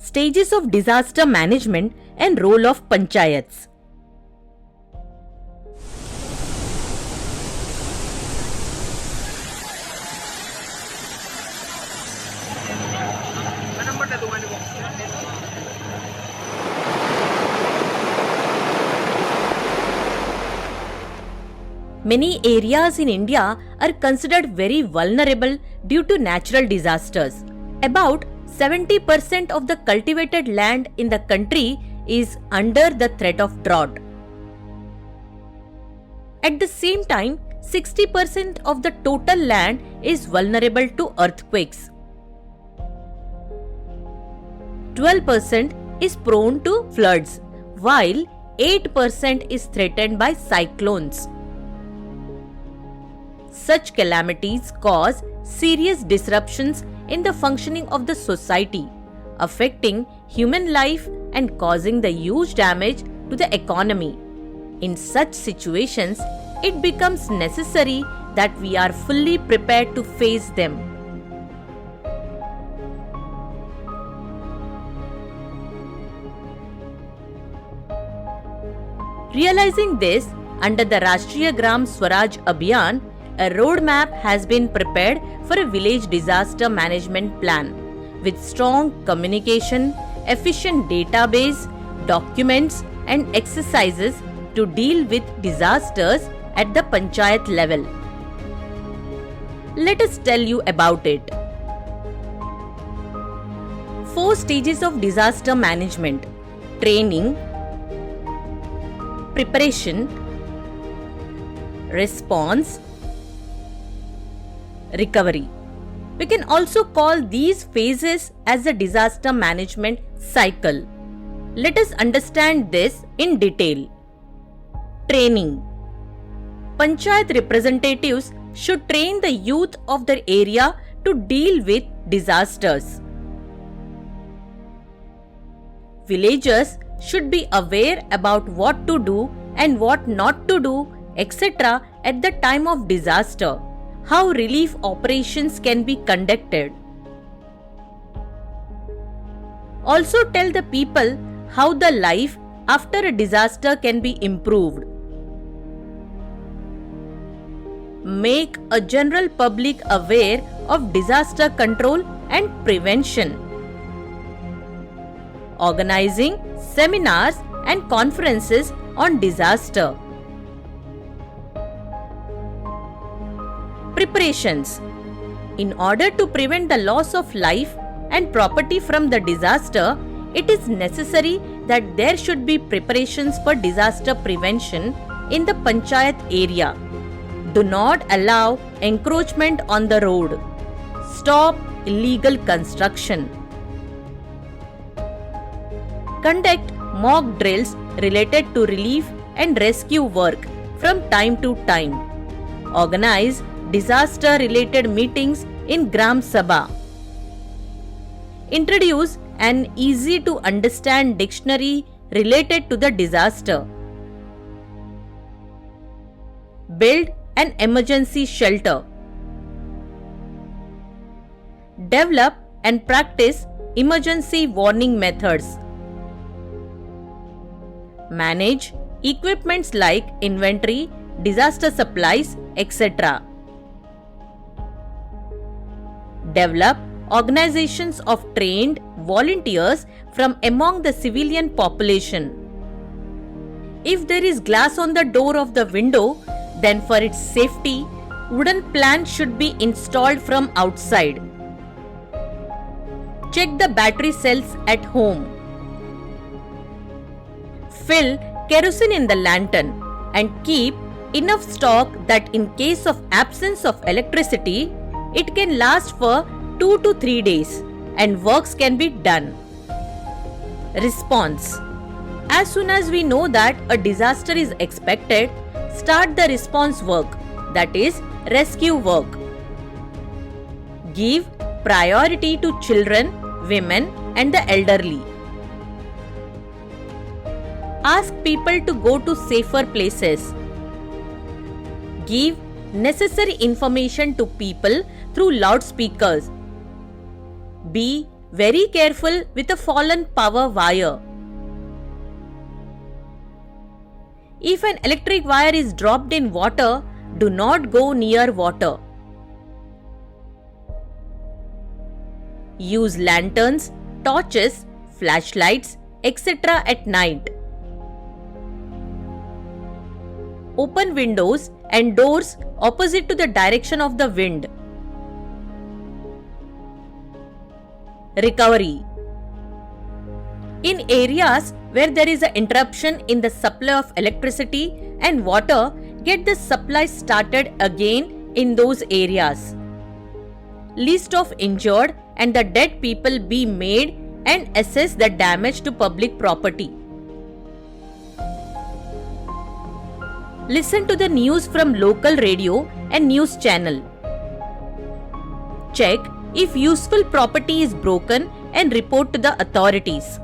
Stages of disaster management and role of panchayats. Many areas in India are considered very vulnerable due to natural disasters. About 70% of the cultivated land in the country is under the threat of drought. At the same time, 60% of the total land is vulnerable to earthquakes. 12% is prone to floods, while 8% is threatened by cyclones. Such calamities cause serious disruptions in the functioning of the society, affecting human life and causing the huge damage to the economy. In such situations, it becomes necessary that we are fully prepared to face them. Realizing this, under the Rashtriya Gram Swaraj Abhiyan, a roadmap has been prepared for a village disaster management plan with strong communication, efficient database, documents and exercises to deal with disasters at the panchayat level. Let us tell you about it. 4 stages of disaster management: training, preparation, response, recovery. We can also call these phases as a disaster management cycle. Let us understand this in detail. Training. Panchayat representatives should train the youth of their area to deal with disasters. Villagers should be aware about what to do and what not to do, etc. at the time of disaster. How relief operations can be conducted. Also tell the people how the life after a disaster can be improved. Make a general public aware of disaster control and prevention. Organizing seminars and conferences on disaster. Preparations. In order to prevent the loss of life and property from the disaster, it is necessary that there should be preparations for disaster prevention in the panchayat area. Do not allow encroachment on the road. Stop illegal construction. Conduct mock drills related to relief and rescue work from time to time. Organize disaster-related meetings in Gram Sabha. Introduce an easy-to-understand dictionary related to the disaster. Build an emergency shelter. Develop and practice emergency warning methods. Manage equipments like inventory, disaster supplies, etc. Develop organizations of trained volunteers from among the civilian population. If there is glass on the door of the window, then for its safety, wooden planks should be installed from outside. Check the battery cells at home. Fill kerosene in the lantern and keep enough stock that in case of absence of electricity, it can last for 2 to 3 days and works can be done. Response. As soon as we know that a disaster is expected, start the response work, that is, rescue work. Give priority to children, women, and the elderly. Ask people to go to safer places. Give necessary information to people through loudspeakers. Be very careful with a fallen power wire. If an electric wire is dropped in water, do not go near water. Use lanterns, torches, flashlights, etc. at night. Open windows and doors opposite to the direction of the wind. Recovery. In areas where there is an interruption in the supply of electricity and water, get the supply started again in those areas. List of injured and the dead people be made and assess the damage to public property. Listen to the news from local radio and news channel. Check if useful property is broken and report to the authorities.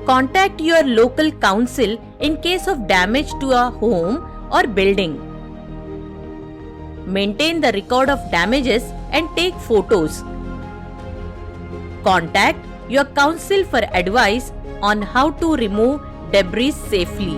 Contact your local council in case of damage to a home or building. Maintain the record of damages and take photos. Contact your council for advice on how to remove debris safely.